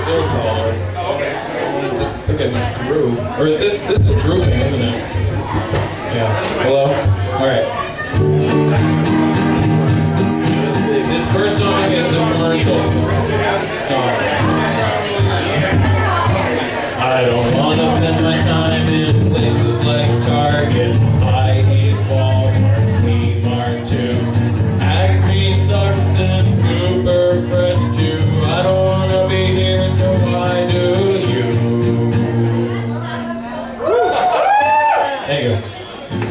still taller. I just think I just grew. Or is this is drooping, isn't it? Yeah. Hello? Alright. This first song is a commercial song. I don't want to spend my time in places like Target. I hate Walmart, Kmart too. Acme sucks and super fresh too. I don't want to be here, so why do you? There you go.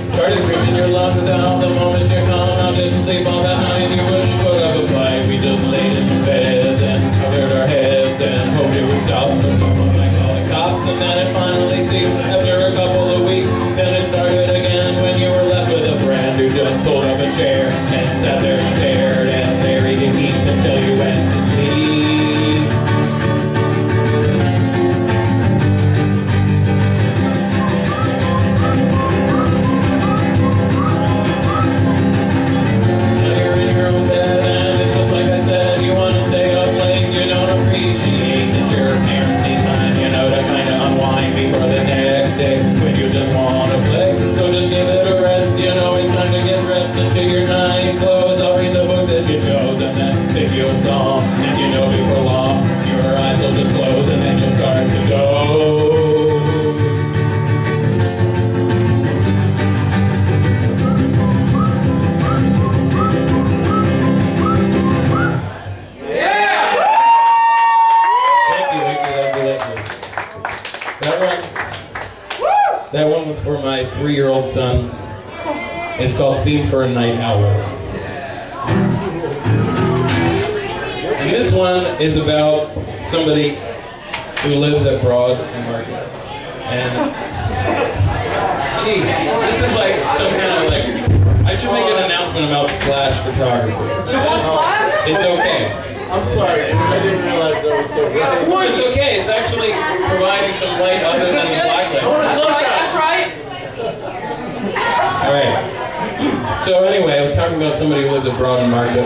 Started screaming your lungs out the moment you're calling out. Didn't sleep all that night, you wouldn't put up a fight. We just laid in your bed and covered our heads and hoped it would stop. But someone might call the cops and then it finally ceased after a couple of weeks. Then it started again when you were left with a friend who just pulled up a chair and sat there and stared and buried your heat until you went to sleep. Now you're in your own bed and it's just like I said, you want to stay up late, you don't appreciate that your parents need time, you know, to kind of unwind before the next day when you just want to play. So just give it a rest, you know, it's time to get dressed into your night clothes. I'll read the books that you chose and then sing you a song, and you know before long your eyes will just close and then you'll start to doze. That one was for my 3-year-old son. It's called Theme for a Night Owl. And this one is about somebody who lives at Broad and Market. And, geez, this is like some kind of like, I should make an announcement about splash photography. It's okay. I'm sorry, I didn't realize that was so bright. No, it's okay. It's actually providing some light other than the black light. That's right. All right. So anyway, I was talking about somebody who lives at Broad and Market.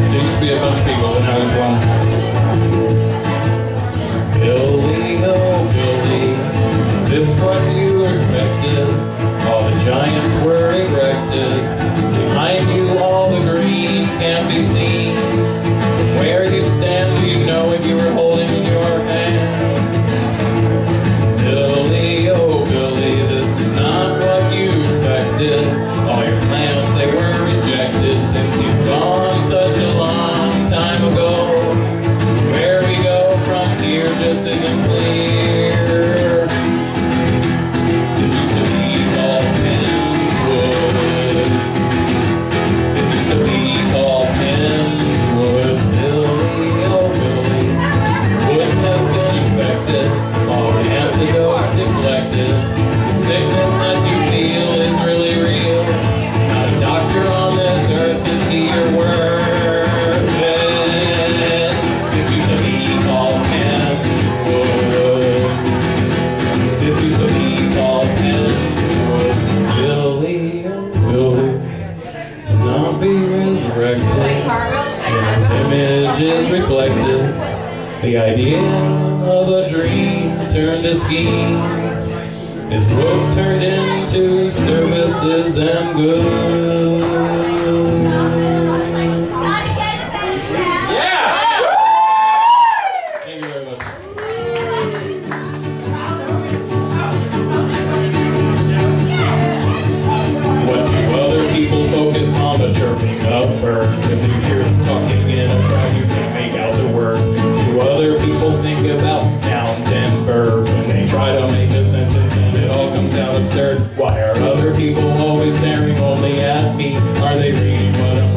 There used to be a bunch of people when I was one. Billy, oh Billy, is this what you expected? All the giants were erected. Behind you all the green can be seen. Where you stand, you know if you were holding in your hand. Billy, oh Billy, this is not what you expected. All your plans, they were rejected since you've gone such a long time ago. Where we go from here just isn't clear. This used to be called Penswood. This used to be called Penswood. Billy, oh Billy, your woods has been infected. All the antidotes deflected. The sickness that you feel is really real. Not a doctor on this earth can see your worth. This used to be called Penswood. This used to be called Penswood. Billy, oh Billy, the zombie resurrected. His image is reflected. The idea of a dream turned to scheme. His books turned into services and goods. Yeah! Thank you very much. What do other people focus on? The chirping of birds. If you hear them talking in a crowd, you can't make out the words. Do other people think about nouns and verbs when they try to make a sentence and it all comes out absurd? Why are other people always staring only at me? Are they reading what I'm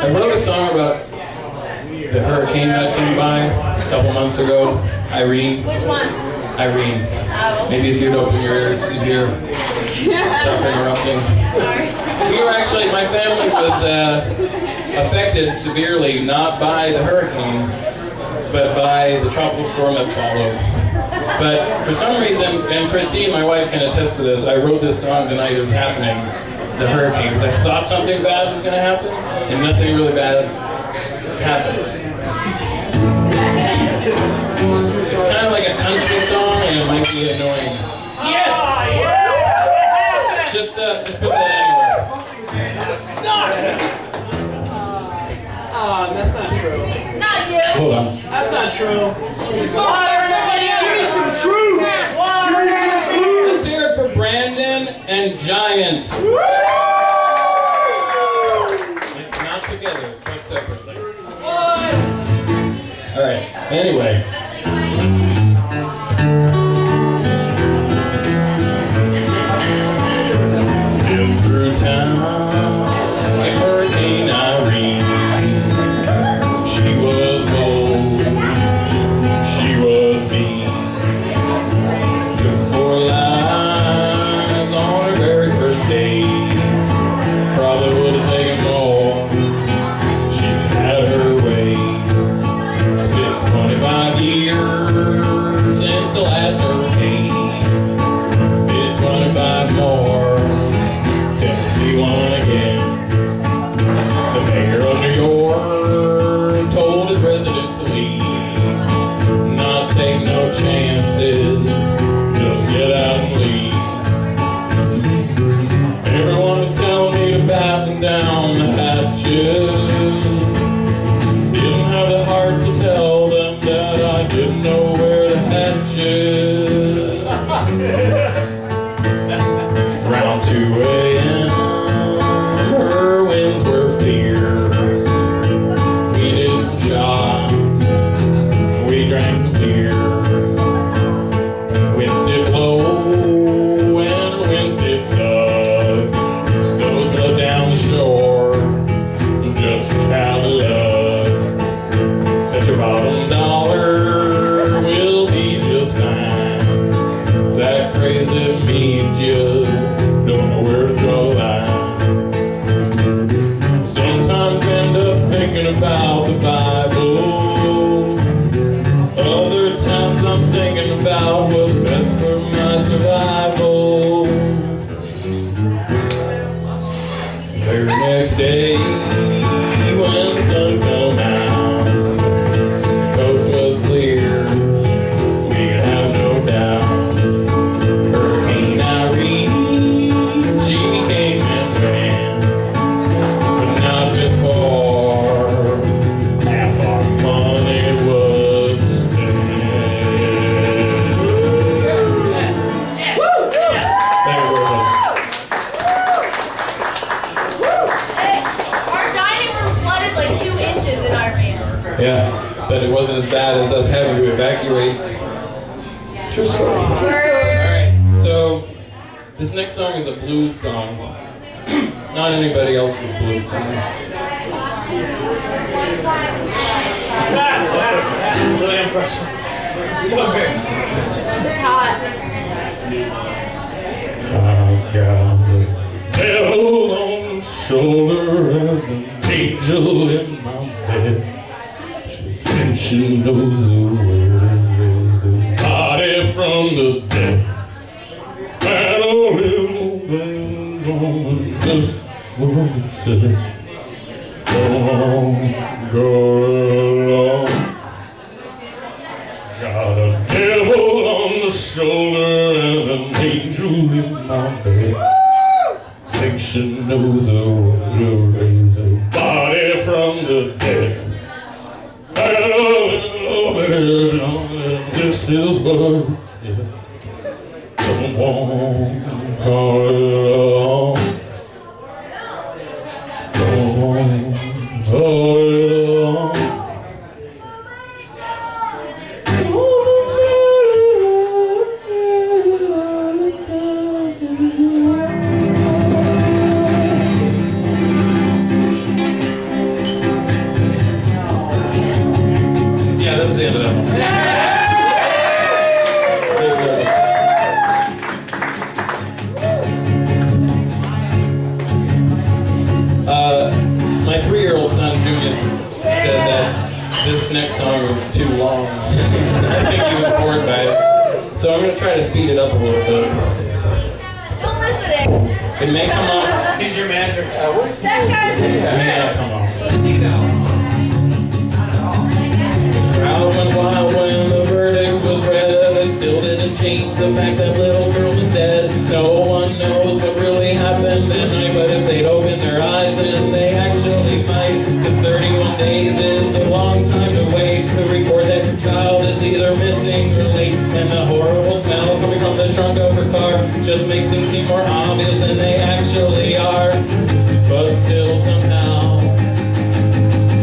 I wrote a song about the hurricane that came by a couple months ago. Irene. Which one? Irene. Oh. Maybe if you'd open your ears, you'd hear stuff interrupting. We were actually, my family was affected severely, not by the hurricane, but by the tropical storm that followed. But for some reason, and Christine, my wife, can attest to this, I wrote this song the night it was happening, the hurricane, because I thought something bad was going to happen, and nothing really bad happened. It's kind of like a country song, and it might be annoying. Yes! Just put that anywhere. That's not true. Not you. Hold on. That's not true. Give me some truth. Let's hear it for Brandon and Giant. It's not together, it's quite separately. Alright, anyway. Been through town like Hurricane Irene. She was bold, she was mean. Took 4 lives on her very first day. Probably would have taken more. She had her way. It's been 25 years since the last hurricane. Been 25 more. See one again. The mayor of New York told his residents to leave, not take no chances, just get out and leave. Everyone was telling me to batten down the hatches. Didn't have the heart to tell them that I didn't know where the hatches. Around 2 a.m. her winds were fierce. We did some shots, we drank some beer. Winds did blow and the winds did suck. Those go down the shore, just out of luck. Bet your bottom dollar will be just fine. That crazy means you don't know where to draw the line. Sometimes end up thinking about the Bible. Other times I'm thinking about what's best for my survival. Very next day, when the sun come out, the coast was clear, we could have no doubt. Hurricane Irene, she came and went, but not before half our money was spent. Thank you very much. Hey, our dining room flooded like 2 inches in Iran. Yeah, but it wasn't as bad as us having to evacuate. True story. Alright, so this next song is a blues song. It's not anybody else's blues song. Really impressive. So embarrassing. It's hot. I've got the devil on the shoulder and an angel in my bed. She thinks she knows the way to raise the body from the dead. And a little thing on just what it said. Go along. Got a devil on the shoulder and an angel in my bed. Think she knows the way to raise the body from the dead. And a little bit on it, this is what yeah. Someone call it along. Someone call it along. the end of that one. My 3-year-old son, Junius, said that this next song was too long. I think he was bored by it. So I'm going to try to speed it up a little bit. Don't listen to it. It may come off. Here's your magic. That guy's It may not come off. Crowd went wild when the verdict was read. It still didn't change the fact that little girl was dead. No one knows what really happened that night, but if they'd open their eyes, then they actually might. Cause 31 days is a long time to wait to report that your child is either missing or late. And the horrible smell coming from the trunk of her car just makes things seem more obvious than they actually are. But still somehow,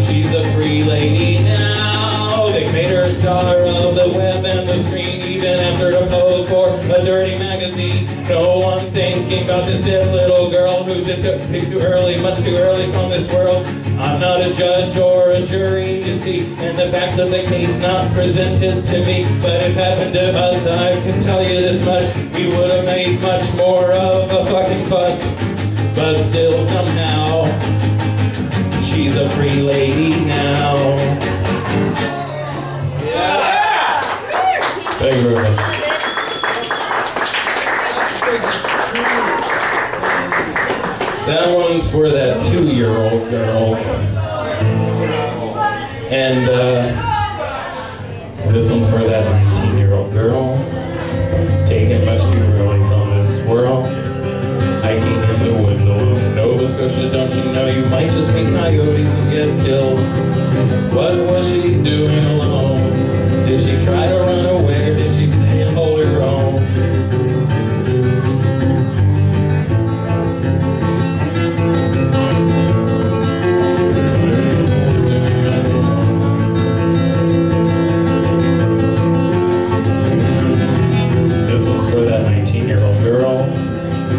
she's a free lady now. They made her a star of the web and the screen, even asked her to pose for a dirty magazine. No one's thinking about this dead little girl who just took too early, much too early from this world. I'm not a judge or a jury, you see, and the facts of the case not presented to me. But if it happened to us, I can tell you this much, we would have made much more of a fucking fuss. But still somehow, she's a free lady now. Yeah! Thank you very much. That one's for that 2-year-old girl. And this one's for that 19-year-old girl. Taken much too early from this world. Hiking in the woods alone in Nova Scotia, don't you know you might just meet coyotes and get killed? What was she doing alone? Did she try to run away or did she stay and hold her own? This one's for that 19-year-old girl.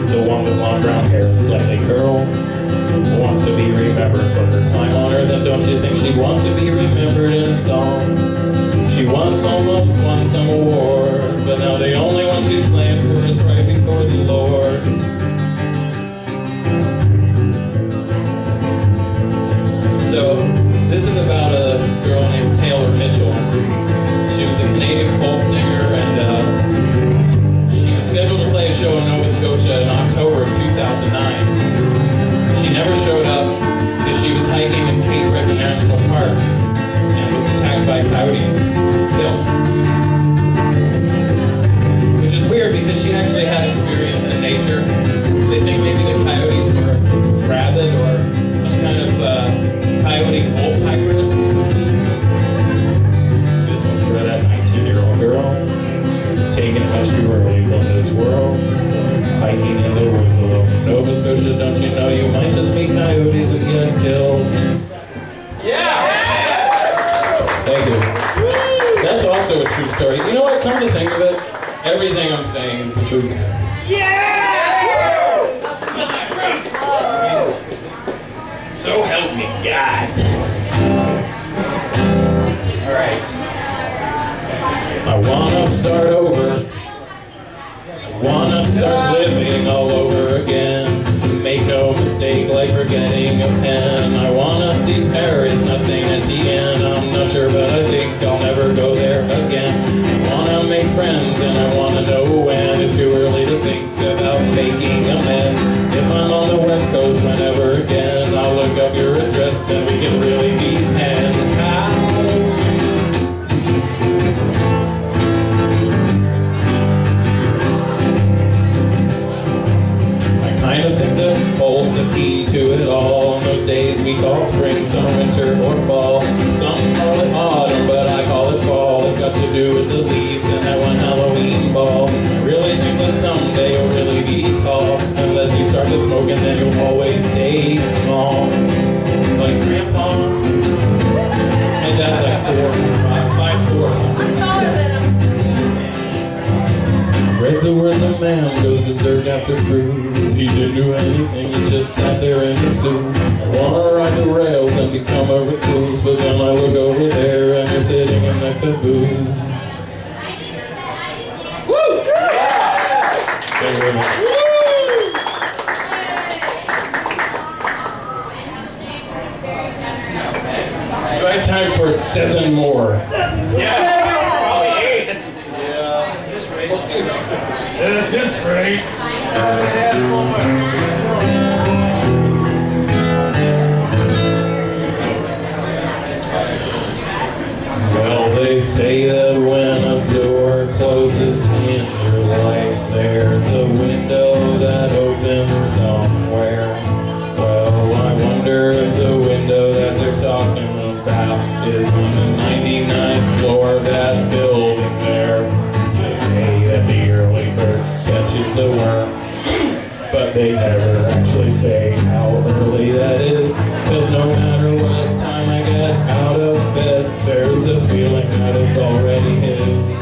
The one with long brown hair and slightly curled, wants to be remembered for her time on earth. And don't you think she'd want to be remembered in a song? She once almost won some award, but now the only one she's playing for is right before the Lord. So this is about a girl named Taylor Mitchell. She was a Canadian folk singer, and she was scheduled to play a show in Nova Scotia in October of 2009. She never showed up because she was hiking in Cape Breton National Park and was attacked by coyotes, killed. Which is weird because she actually had experience in nature. They think maybe the coyotes were rabid or some kind of coyote-wolf hybrid. This one's for that 19-year-old girl. Taken much too early from this world. Hiking in the woods alone in Nova Scotia, don't you know you might just meet coyotes and get killed? Yeah! Thank you. That's also a true story. You know what, come to think of it, everything I'm saying is the truth. Yeah! So help me God. Alright. I wanna start over. Wanna start living all over again. Make no mistake like forgetting a pen. I wanna see Paris, not Saint Etienne. I'm not sure, but I think I'll never go there again. I wanna make friends and I wanna know when. It's too early to think about making amends. If I'm on the West Coast whenever again, I'll look up your address and we can really be pen pals. I think that cold's the key to it all. On those days we call spring, summer, winter, or fall. Some call it autumn, but I call it fall. It's got to do with the leaves and that one Halloween ball. I really think that someday you'll really be tall. Unless you start to smoke and then you'll always stay small. Like Grandpa. My dad's like 5'4" or something. I'm taller than him. Read the word the man goes berserk after fruit. He didn't do anything, he just sat there in his suit. I wanna ride the rails and become a recluse, but then I look over there and you're sitting in the Hanukkah booze. Woo! Thank you very much. Do I have time for 7 more? Yeah. Probably 8. Yeah. This rate. At this rate. Well, they say that when a door closes in your life, there's a window that opens somewhere. Well, I wonder if the window that they're talking about is on the 99th floor of that building there. They say that the early bird catches a worm, but they never actually say how early that is, because no matter what time I get out of bed, there's a feeling that it's already his.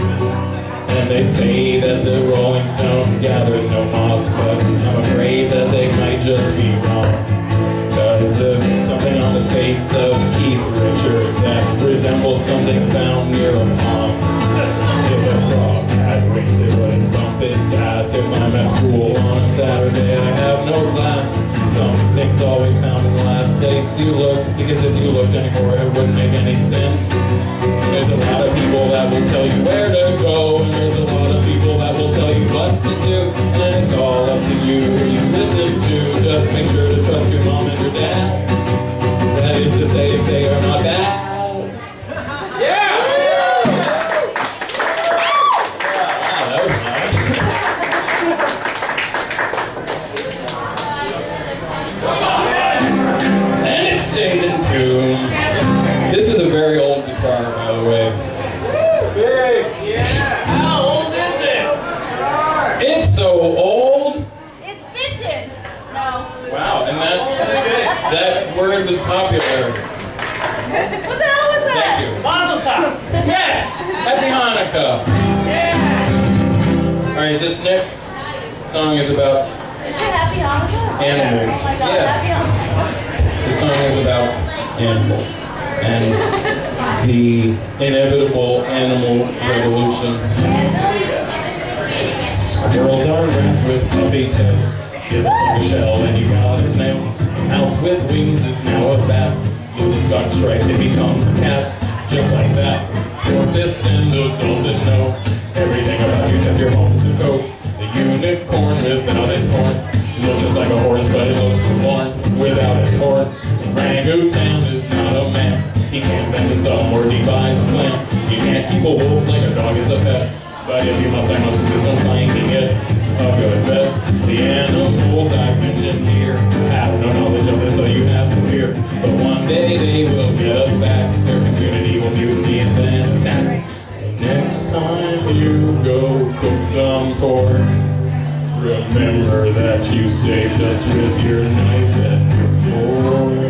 And they say that the Rolling Stone gathers no moss, but I'm afraid that they might just be wrong, because there's something on the face of Keith Richards that resembles something found near a pond. If a frog had wings, it wouldn't bump its ass. If I'm at school on a Saturday, I have no class. Some things always found in the last place you look, because if you looked anywhere, it wouldn't make any sense. There's a lot of people that will tell you where to go, and there's a lot of people that will tell you what to do, and it's all up to you who you listen to. Just make sure to trust your mom and your dad. That is to say, if they are not bad. Yeah. Wow, that was nice. And it stayed in tune. This is a very old guitar, by the way. Big. Yeah. How old is it? It's so old. It's fidget. No. Wow, and that word was popular. What the hell was that? Thank you. Mazel tov. Yes! Happy Hanukkah! Yeah. All right, this next song is about Is it Happy Hanukkah? animals. Oh my God, Yeah, Happy Hanukkah. this song is about animals and the inevitable animal revolution. Squirrels are rats with puppy tails. Give us a shell and you got a snail. Mouse with wings is now a bat. With a skunk stripe it becomes a cat. Just like that. Tortoise and the dolphin know everything about you except your bones and coat. The unicorn without its horn looks just like a horse, but it looks born without its horn. Orangutan is not a man. He can't bend his thumb or devise a plan. You can't keep a wolf like a dog is a pet. But if you must, I must insist on finding it a good bet. The animals I've mentioned here have no knowledge of this, so you have to fear. But one day they will get us back. Their community will mutiny and then attack. The next time you go cook some pork, remember that you saved us with your knife and your fork.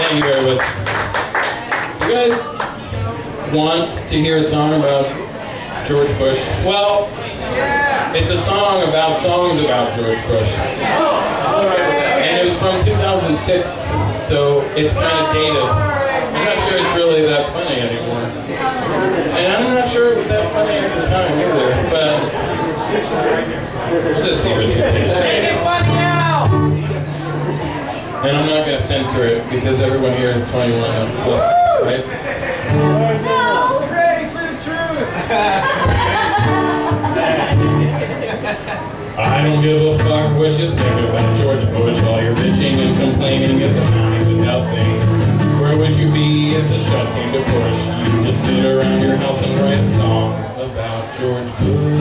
Thank you very much. You guys want to hear a song about George Bush? Well, it's a song about songs about George Bush. And it was from 2006, so it's kind of dated. I'm not sure it's really that funny anymore. And I'm not sure it was that funny at the time either, but just seriously. Make it funny now. And I'm not going to censor it because everyone here is 21 plus, right? Ready for the truth. I don't give a fuck what you think about George Bush. All your bitching and complaining is amounting to nothing. Where would you be if the shot came to push? You just sit around your house and write a song about George Bush.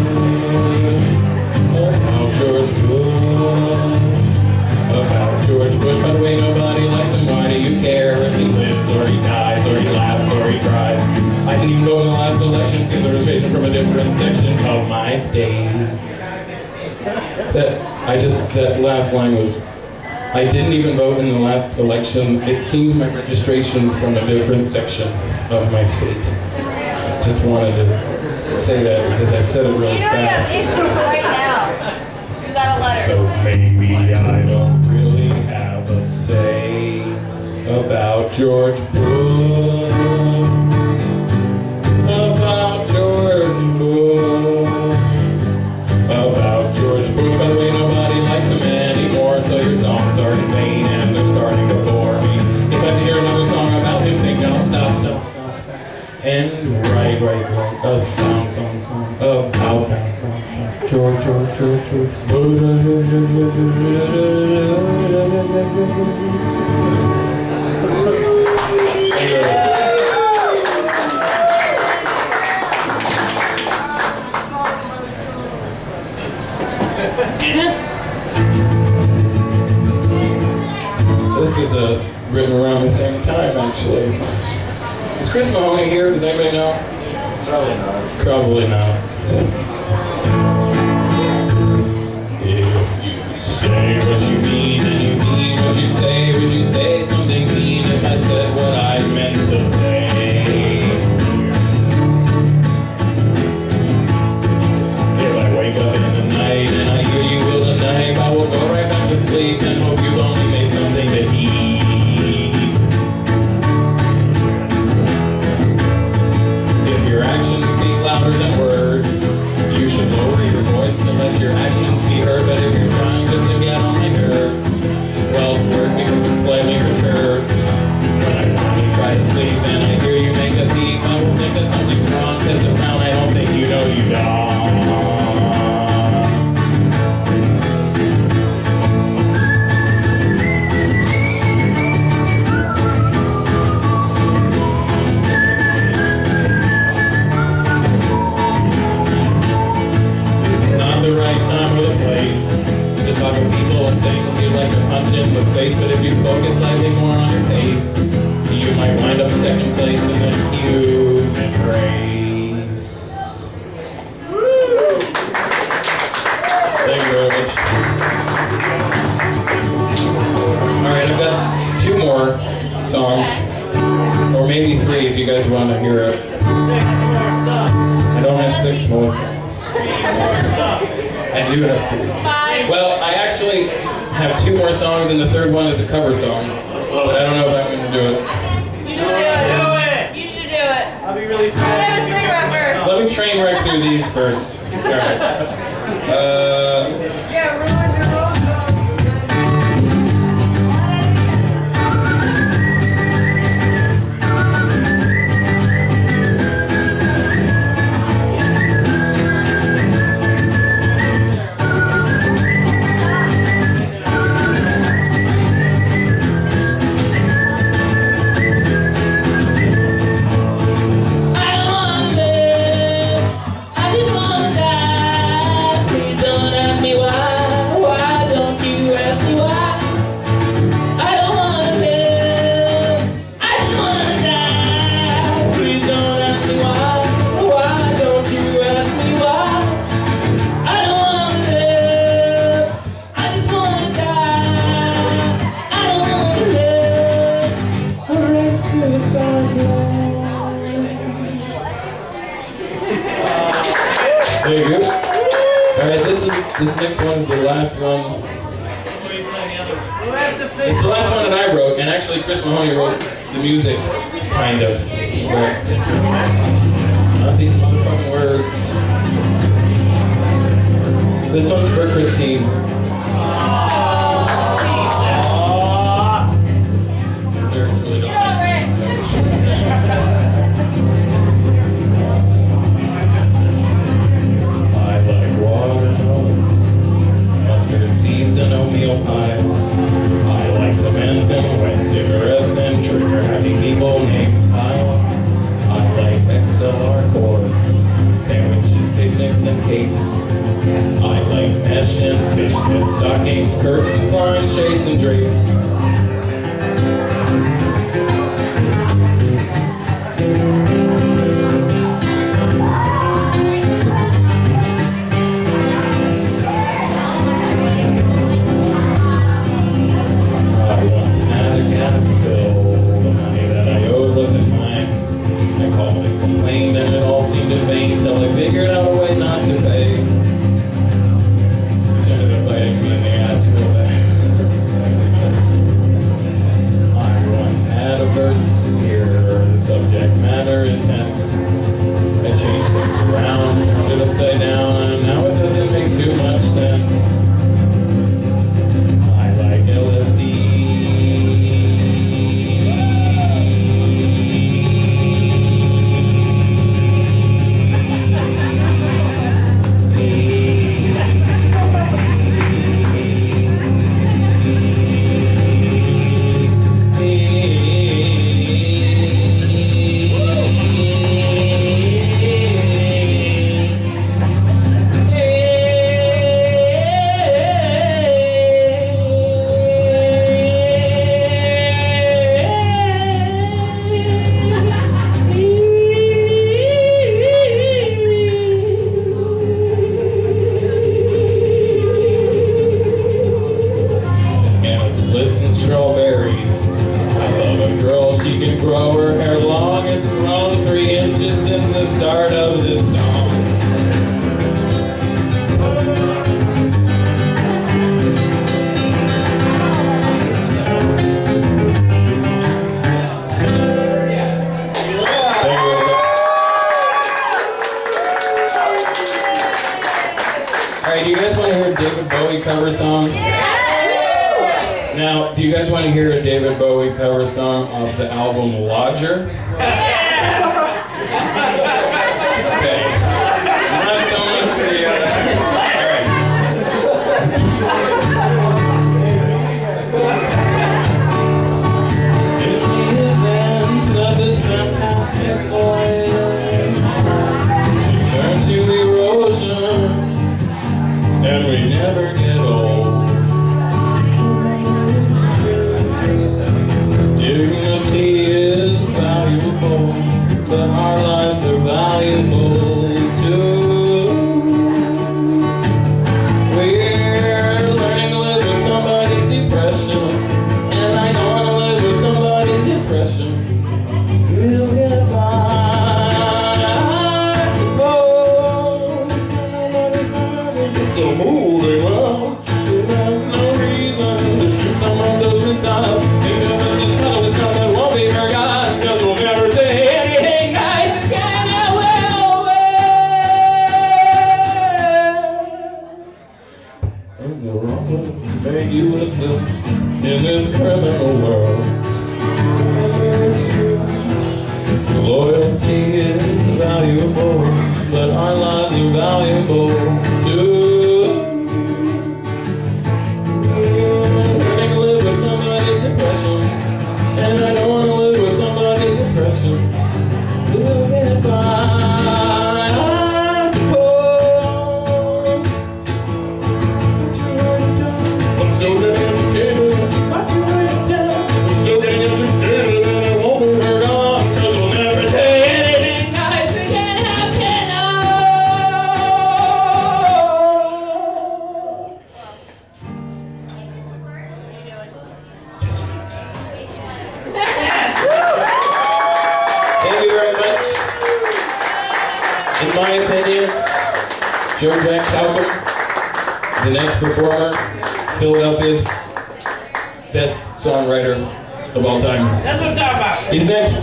About George Bush. About George Bush. By the way, nobody likes him. Why do you care if he lives or he dies or he laughs or he cries? I didn't even vote in the last election. See the registration from a different section of my state. That last line was, I didn't even vote in the last election. It seems my registration's from a different section of my state. Just wanted to say that because I said it really You know you have fast. issues right now. You got a letter. So maybe I don't really have a say. George Bush, about George Bush, about George Bush. By the way, nobody likes him anymore, so your songs are in vain and they're starting to bore me. If I hear another song about him, think I'll stop. And write a song about George. This is written around the same time, actually. Is Chris Mahoney here? Does anybody know? Probably not. Probably not. If you say what you mean and you mean what you say, would you say something mean if I said what I meant to say? If I wake up in the night and I hear you will the knife, I will go right back to sleep and hope you've only made something to eat. Your actions speak louder than words. You should lower your voice to let your actions be heard. But if you're trying just to get on my nerves, well, it's work because it's slightly perturbed. When I finally try to sleep and I hear you make a peep, I will think that something's wrong, because the frown I don't think you know you don't. Talk of people and things you'd like to punch in the face, but if you focus slightly more on your pace, you might wind up second place in the human race. Thank you very much. Alright, I've got 2 more songs, or maybe 3 if you guys want to hear it. 6 more songs. I don't have 6 more songs. 3 more songs. I do have 3. 5. Well, I actually have 2 more songs, and the 3rd one is a cover song. But I don't know if I'm going to do it. You should do it. You should do it. I'll be really I have a cigarette first. Let me train right through these first. Alright. Yeah, ruin your own There you go. Alright, this next one is the last one. It's the last one that I wrote, and actually Chris Mahoney wrote the music, kind of. But not these motherfucking words. This one's for Christine. Lyrics really don't make sense. Watermelons, mustard seeds and oatmeal pies. I like cement and wet cigarettes and trigger-happy people named Kyle. I like XLR cords, sandwiches, picnics, and cakes. I like mesh and fishnet stockings, curtains, blinds, shades, and drapes. strawberries. I love a girl, she can grow her hair long. It's grown 3 inches since the start of this song. Alright, do you guys want to hear a David Bowie cover song? Yes! Now, do you guys want to hear a David Bowie cover song off the album Lodger? Okay. Not so much for you. Alright. In the event of this fantastic voyage, she turned to erosion, and we never get old. Dignity is valuable, but our lives are valuable too. We're learning to live with somebody's depression, and I don't want to live with somebody's depression. We'll get by, I suppose. So moving on, there's no reason to shoot someone to the side. Think of us as fellows, someone won't be forgotten, 'cause we'll never say anything nice again, and we'll win. And the wrong one made you listen in this criminal world. Loyalty is valuable, but our lives are valuable too. Learning to live with somebody's depression, and I don't want to live with somebody's depression. We'll get by, I suppose. I'm so damn educated, I'm so damn educated, and I won't be forgotten, 'cause we'll never say anything nice again. How can I? Thank you very much. In my opinion, Joe Jack Talcum, the next performer, Philadelphia's best songwriter of all time. That's what I'm talking about. He's next.